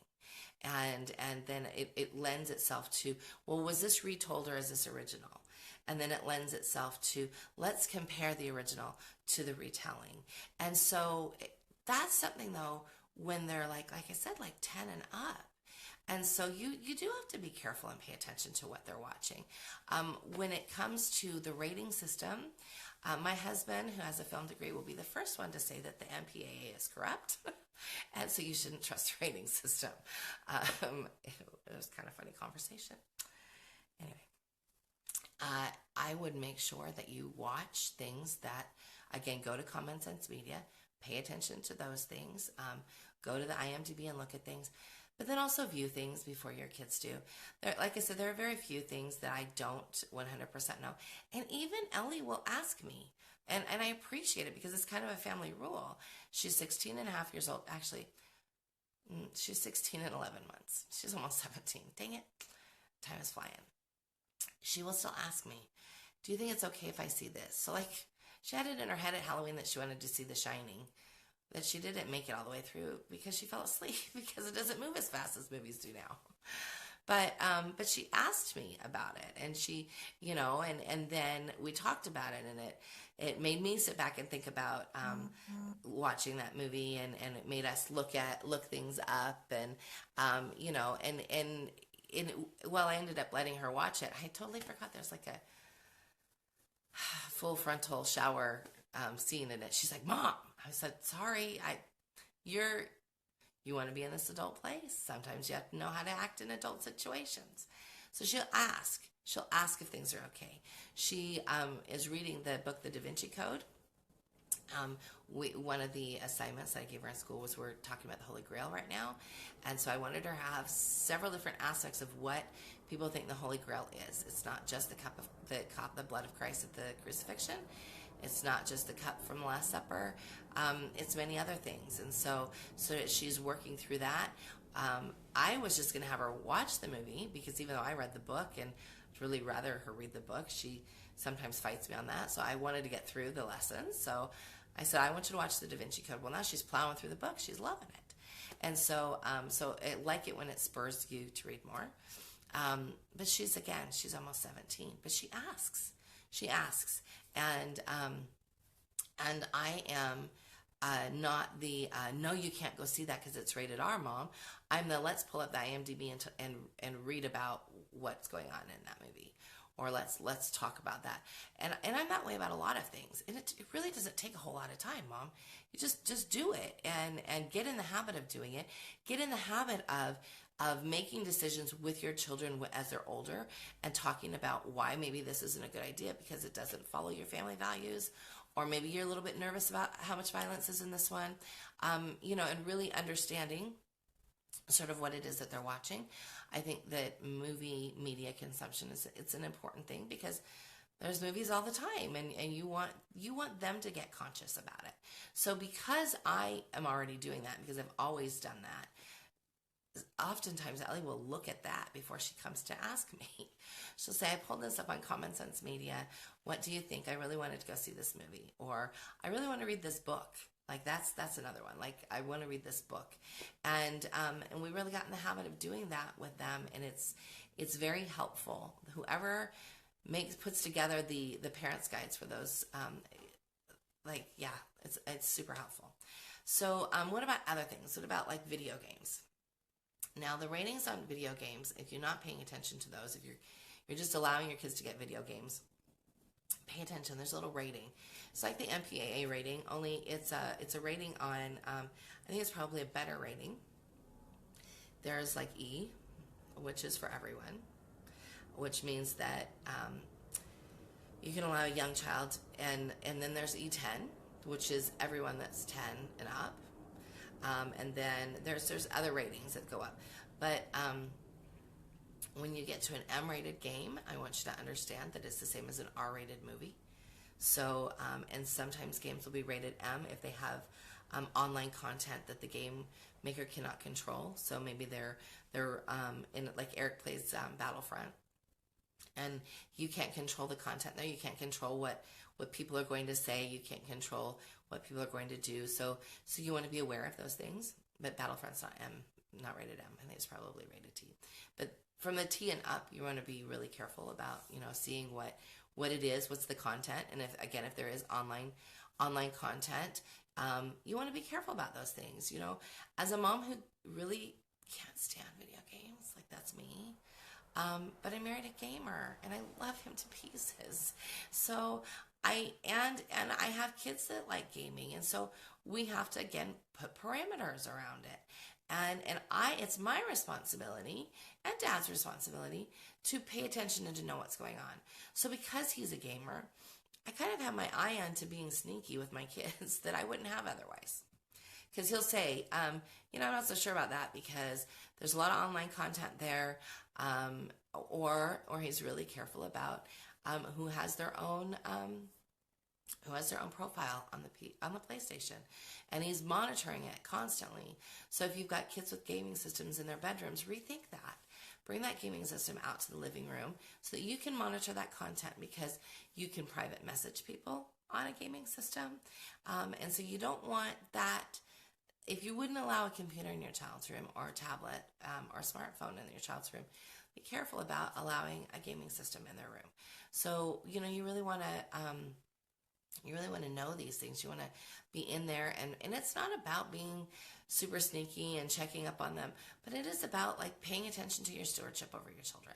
And then it lends itself to, well, was this retold or is this original? And then it lends itself to, let's compare the original to the retelling. And so that's something, though, when they're like I said, like 10 and up. And so you do have to be careful and pay attention to what they're watching. When it comes to the rating system, my husband, who has a film degree, will be the first one to say that the MPAA is corrupt. And so you shouldn't trust the rating system. It was kind of a funny conversation. Anyway. I would make sure that you watch things that, again, go to Common Sense Media, pay attention to those things, go to the IMDb and look at things, but then also view things before your kids do. Like I said, there are very few things that I don't 100% know. And even Ellie will ask me, and I appreciate it because it's kind of a family rule. She's 16 and a half years old. Actually, she's 16 and 11 months. She's almost 17. Dang it. Time is flying. She will still ask me, do you think it's okay if I see this? So she had it in her head at Halloween that she wanted to see The Shining, that she didn't make it all the way through because she fell asleep because it doesn't move as fast as movies do now. But she asked me about it, and she, and then we talked about it, and it made me sit back and think about watching that movie, and it made us look things up, and I ended up letting her watch it. I totally forgot there's like a full frontal shower scene in it. She's like, Mom, I said, sorry, you want to be in this adult place. Sometimes you have to know how to act in adult situations. So she'll ask if things are okay. She is reading the book, The Da Vinci Code. One of the assignments that I gave her in school was we're talking about the Holy Grail right now, and so I wanted her to have several different aspects of what people think the Holy Grail is. It's not just the blood of Christ at the crucifixion. It's not just the cup from the Last Supper. It's many other things, and so she's working through that. I was just going to have her watch the movie because even though I read the book and I'd really rather her read the book, she sometimes fights me on that. So I wanted to get through the lessons. So I said, I want you to watch the Da Vinci Code. Well, now she's plowing through the book. She's loving it. And so I like it when it spurs you to read more. But she's almost 17, but she asks. And I am not the no, you can't go see that because it's rated R, Mom. I'm the let's pull up the IMDb and read about what's going on in that movie, or let's talk about that. And I'm that way about a lot of things. And it really doesn't take a whole lot of time, Mom. You just do it and get in the habit of doing it. Get in the habit of making decisions with your children as they're older and talking about why maybe this isn't a good idea because it doesn't follow your family values, or maybe you're a little bit nervous about how much violence is in this one, and really understanding sort of what it is that they're watching. I think that movie media consumption it's an important thing because there's movies all the time, and you want them to get conscious about it. So because I am already doing that, because I've always done that, oftentimes Ellie will look at that before she comes to ask me. She'll say, I pulled this up on Common Sense Media. What do you think? I really wanted to go see this movie. Or I really want to read this book. Like that's another one. Like I want to read this book. And we really got in the habit of doing that with them, and it's very helpful. Whoever puts together the parents' guides for those, it's super helpful. So what about other things? What about like video games? Now, the ratings on video games, if you're not paying attention to those, if you're just allowing your kids to get video games, pay attention. There's a little rating. It's like the MPAA rating, only it's a rating on, I think it's probably a better rating. There's like E, which is for everyone, which means that you can allow a young child, and then there's E10, which is everyone that's 10 and up. And then there's other ratings that go up. But when you get to an M-rated game, I want you to understand that it's the same as an R-rated movie. So, and sometimes games will be rated M if they have online content that the game maker cannot control. So maybe they're in, like Eric plays Battlefront, and you can't control the content there. You can't control what people are going to say. You can't control what people are going to do. So you want to be aware of those things. But Battlefront's not rated M. I think it's probably rated T. But from the T and up, you want to be really careful about, seeing what it is, what's the content. And if there is online content, you want to be careful about those things. As a mom who really can't stand video games, like that's me. But I married a gamer, and I love him to pieces. So I have kids that like gaming, and so we have to again put parameters around it. And it's my responsibility and Dad's responsibility to pay attention and to know what's going on. So because he's a gamer, I kind of have my eye on to being sneaky with my kids that I wouldn't have otherwise. Because he'll say, I'm not so sure about that because there's a lot of online content there, or he's really careful about who has their own profile on the PlayStation, and he's monitoring it constantly. So if you've got kids with gaming systems in their bedrooms, rethink that. Bring that gaming system out to the living room so that you can monitor that content, because you can private message people on a gaming system, and so you don't want that. If you wouldn't allow a computer in your child's room, or a tablet, or a smartphone in your child's room, be careful about allowing a gaming system in their room. So, you really want to know these things. You want to be in there, and it's not about being super sneaky and checking up on them, but it is about like paying attention to your stewardship over your children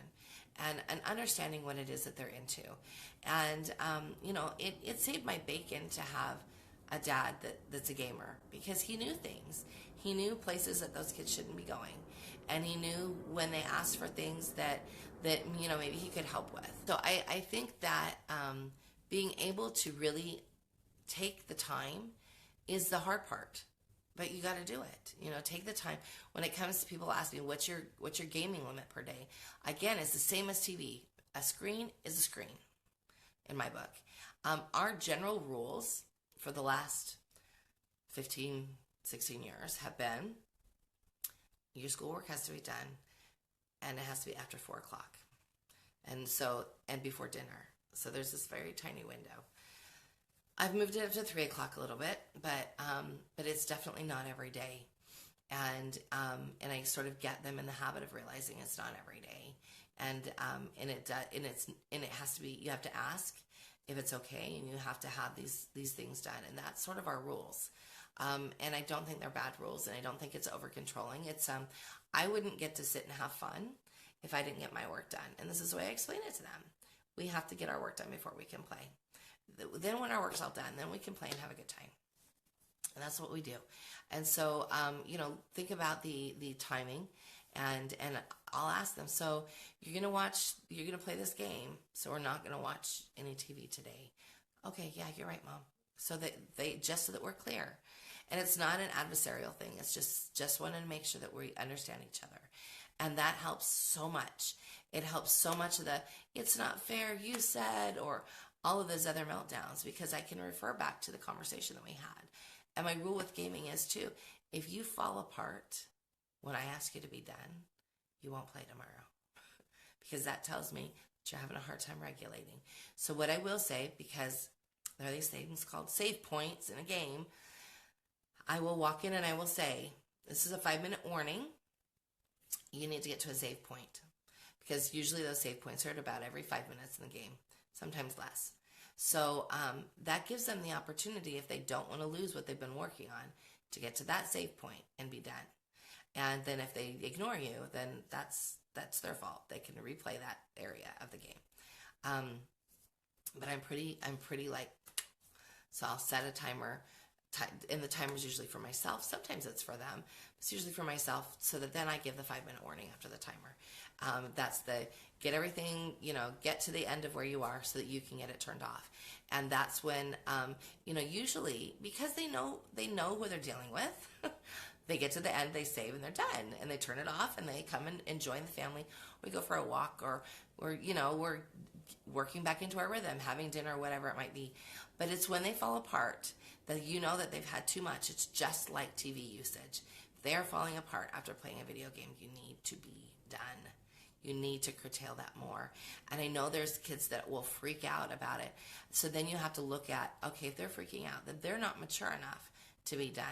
and understanding what it is that they're into. And, it saved my bacon to have a dad that's a gamer, because he knew things. He knew places that those kids shouldn't be going. And he knew when they asked for things that maybe he could help with. So I think that being able to really take the time is the hard part. But you got to do it. Take the time. When it comes to people asking me, what's your gaming limit per day? Again, it's the same as TV. A screen is a screen in my book. Our general rules for the last 15, 16 years have been your schoolwork has to be done and it has to be after 4 o'clock. And before dinner. So there's this very tiny window. I've moved it up to 3 o'clock a little bit, but it's definitely not every day. And I sort of get them in the habit of realizing it's not every day. And it has to be, you have to ask if it's okay, and you have to have these things done. And that's sort of our rules. And I don't think they're bad rules, and I don't think it's over controlling. It's I wouldn't get to sit and have fun if I didn't get my work done. And this is the way I explain it to them. We have to get our work done before we can play. Then when our work's all done, then we can play and have a good time. And that's what we do. And so, think about the timing, and I'll ask them, so you're going to play this game, so we're not going to watch any TV today. Okay, yeah, you're right, Mom. So that so that we're clear. And it's not an adversarial thing. It's just wanting to make sure that we understand each other. And that helps so much. It helps so much of the, it's not fair, you said, or all of those other meltdowns, because I can refer back to the conversation that we had. And my rule with gaming is too, if you fall apart when I ask you to be done, you won't play tomorrow. Because that tells me that you're having a hard time regulating. So what I will say, because there are these things called save points in a game, I will walk in and I will say, this is a 5-minute warning. You need to get to a save point. Because usually those save points are at about every 5 minutes in the game, sometimes less. So that gives them the opportunity, if they don't want to lose what they've been working on, to get to that save point and be done. And then if they ignore you, then that's their fault. They can replay that area of the game. But I'm pretty like, so I'll set a timer, and the timer's usually for myself. Sometimes it's for them. It's usually for myself, so that then I give the 5-minute warning after the timer. That's the get everything, get to the end of where you are so that you can get it turned off. And that's when, usually, because they know who they're dealing with, they get to the end, they save, and they're done. And they turn it off, and they come and join the family. We go for a walk, or we're working back into our rhythm, having dinner, whatever it might be. But it's when they fall apart that you know that they've had too much. It's just like TV usage. If they're falling apart after playing a video game, you need to be done. You need to curtail that more. And I know there's kids that will freak out about it. So then you have to look at, okay, if they're freaking out, that they're not mature enough to be done,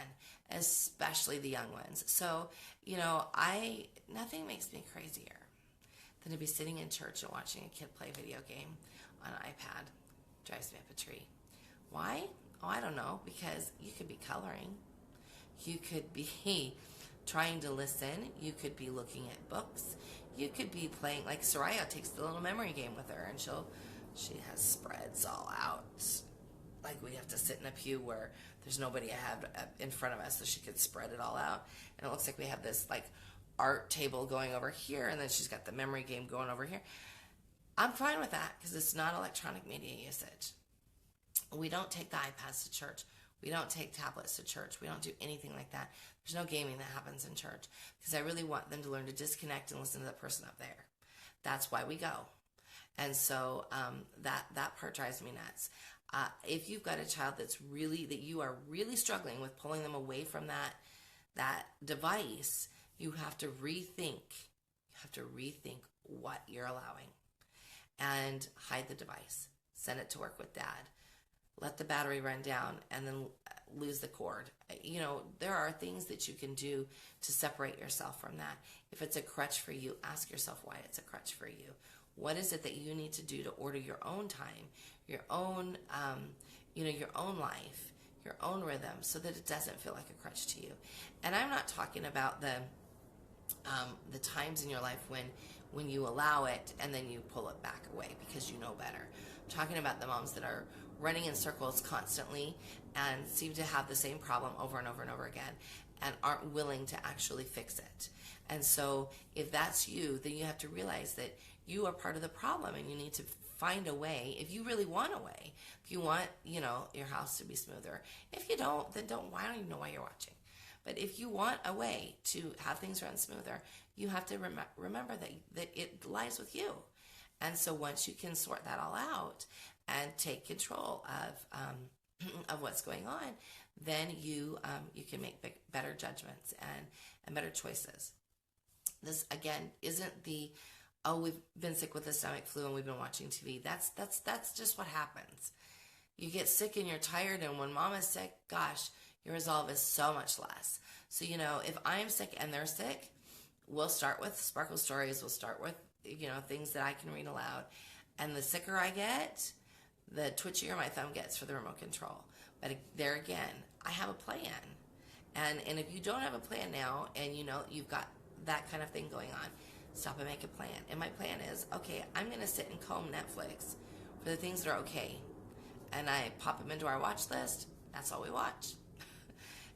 especially the young ones. So, nothing makes me crazier than to be sitting in church and watching a kid play a video game on an iPad. Drives me up a tree. Why? Oh, I don't know. Because you could be coloring. You could be trying to listen. You could be looking at books. You could be playing, like Soraya takes the little memory game with her, and she has spreads all out. Like we have to sit in a pew where there's nobody in front of us, so she could spread it all out. And it looks like we have this like art table going over here, and then she's got the memory game going over here. I'm fine with that because it's not electronic media usage. We don't take the iPads to church. We don't take tablets to church. We don't do anything like that. There's no gaming that happens in church because I really want them to learn to disconnect and listen to the person up there. That's why we go. And so that part drives me nuts. If you've got a child that you are really struggling with pulling them away from that device, you have to rethink. What you're allowing. And hide the device. Send it to work with dad. Let the battery run down and then lose the cord. There are things that you can do to separate yourself from that. If it's a crutch for you, ask yourself why it's a crutch for you. What is it that you need to do to order your own time, your own, your own life, your own rhythm, so that it doesn't feel like a crutch to you? And I'm not talking about the times in your life when you allow it and then you pull it back away because you know better. I'm talking about the moms that are running in circles constantly and seem to have the same problem over and over and over again and aren't willing to actually fix it. And so if that's you, then you have to realize that you are part of the problem and you need to find a way, if you really want a way, if you want, your house to be smoother. If you don't, then don't. I don't even know why you're watching. But if you want a way to have things run smoother, you have to remember that it lies with you. And so once you can sort that all out and take control of what's going on, then you can make better judgments and better choices. This again isn't we've been sick with the stomach flu and we've been watching TV. That's just what happens. You get sick and you're tired, and when mom is sick, gosh, your resolve is so much less. So, if I'm sick and they're sick, we'll start with sparkle stories. We'll start with, things that I can read aloud. And the sicker I get, the twitchier my thumb gets for the remote control. But there again, I have a plan. And if you don't have a plan now, and you've got that kind of thing going on, stop and make a plan. And my plan is, okay, I'm going to sit and comb Netflix for the things that are okay. And I pop them into our watch list. That's all we watch.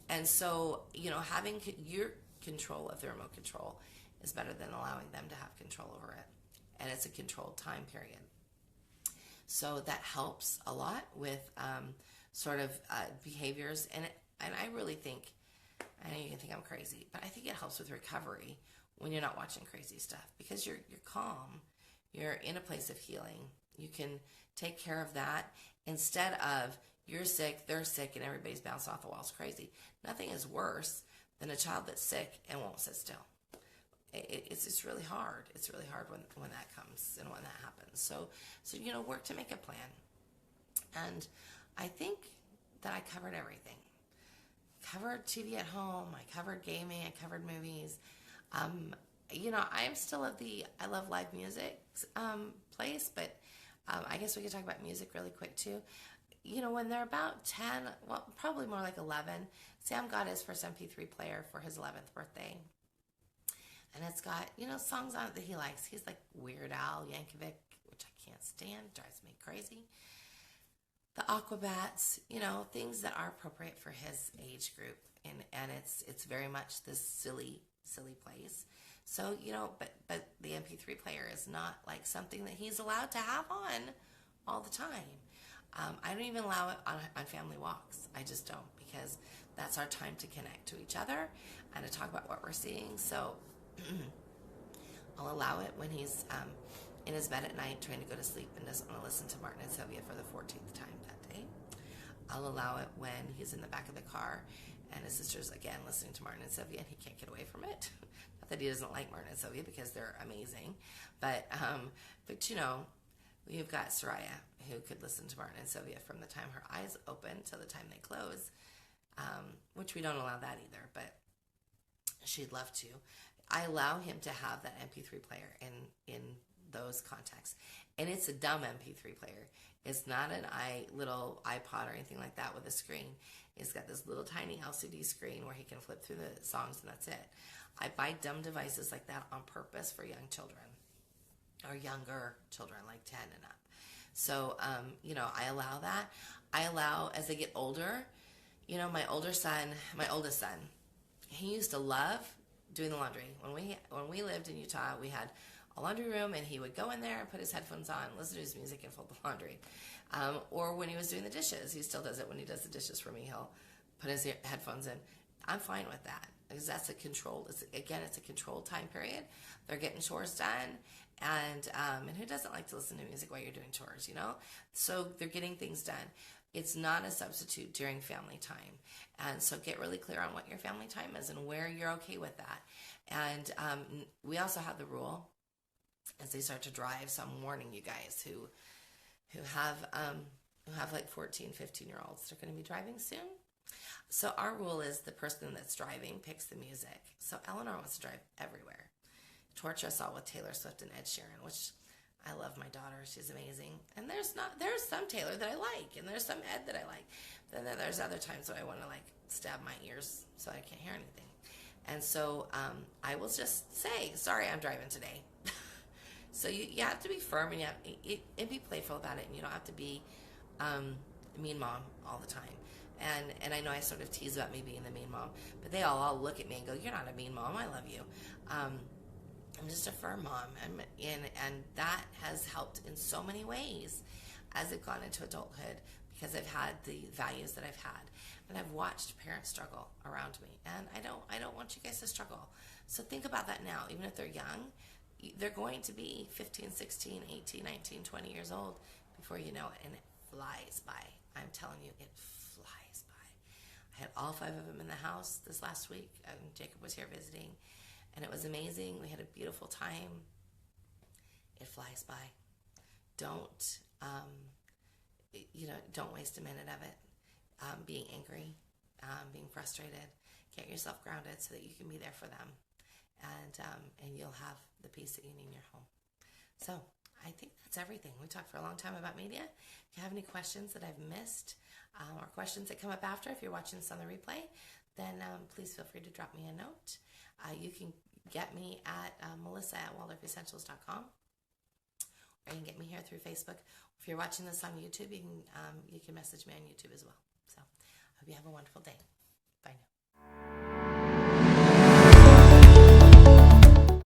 And so, having your control of the remote control is better than allowing them to have control over it. And it's a controlled time period. So that helps a lot with behaviors. And I really think, I know you can think I'm crazy, but I think it helps with recovery when you're not watching crazy stuff, because you're calm. You're in a place of healing. You can take care of that instead of you're sick, they're sick, and everybody's bouncing off the walls crazy. Nothing is worse than a child that's sick and won't sit still. It's really hard. It's really hard when that comes and when that happens. So work to make a plan. And I think that I covered everything. Covered TV at home. I covered gaming. I covered movies. I'm still of the I love live music place, but I guess we could talk about music really quick too. When they're about 10, well, probably more like 11, Sam got his first MP3 player for his 11th birthday. And it's got, songs on it that he likes. He's like Weird Al Yankovic, which I can't stand, drives me crazy. The Aquabats, things that are appropriate for his age group. And it's very much this silly place. So, but the MP3 player is not like something that he's allowed to have on all the time. I don't even allow it on family walks. I just don't, because that's our time to connect to each other and to talk about what we're seeing. So I'll allow it when he's in his bed at night trying to go to sleep and doesn't want to listen to Martin and Sylvia for the 14th time that day. I'll allow it when he's in the back of the car and his sister's, again, listening to Martin and Sylvia and he can't get away from it. Not that he doesn't like Martin and Sylvia, because they're amazing. But you've got Soraya, who could listen to Martin and Sylvia from the time her eyes open till the time they close, which we don't allow that either, but she'd love to. I allow him to have that MP3 player in those contexts. And it's a dumb MP3 player. It's not an little iPod or anything like that with a screen. It's got this little tiny LCD screen where he can flip through the songs, and that's it. I buy dumb devices like that on purpose for young children, or younger children, like 10 and up. So, I allow that. I allow, as they get older, my oldest son, he used to love doing the laundry. When we lived in Utah, we had a laundry room, and he would go in there and put his headphones on, listen to his music, and fold the laundry. Or when he was doing the dishes, he still does it when he does the dishes for me. He'll put his headphones in. I'm fine with that, because that's a controlled. It's a controlled time period. They're getting chores done, and who doesn't like to listen to music while you're doing chores? So they're getting things done. It's not a substitute during family time. And so get really clear on what your family time is and where you're okay with that. And we also have the rule, as they start to drive, so I'm warning you guys who have like 14, 15-year-olds. They're going to be driving soon. So our rule is the person that's driving picks the music. So Eleanor wants to drive everywhere. Torture us all with Taylor Swift and Ed Sheeran, which I love my daughter. She's amazing. And there's some Taylor that I like, and there's some Ed that I like. Then there's other times that I want to like stab my ears so I can't hear anything. And so I will just say, sorry, I'm driving today. So you have to be firm, and be playful about it, and you don't have to be mean mom all the time. And I know I sort of tease about me being the mean mom, but they all look at me and go, "You're not a mean mom. I love you." I'm just a fur mom, and that has helped in so many ways as I've gone into adulthood because I've had the values that I've had, and I've watched parents struggle around me, and I don't want you guys to struggle. So think about that now. Even if they're young, they're going to be 15, 16, 18, 19, 20 years old before you know it, and it flies by. I'm telling you, it flies by. I had all 5 of them in the house this last week, and Jacob was here visiting, and it was amazing. We had a beautiful time. It flies by. Don't, don't waste a minute of it. Being angry, being frustrated. Get yourself grounded so that you can be there for them, and you'll have the peace that you need in your home. So I think that's everything. We talked for a long time about media. If you have any questions that I've missed, or questions that come up after, if you're watching this on the replay, then please feel free to drop me a note. You can get me at Melisa at WaldorfEssentials.com, or you can get me here through Facebook. If you're watching this on YouTube, you can message me on YouTube as well. So I hope you have a wonderful day. Bye now.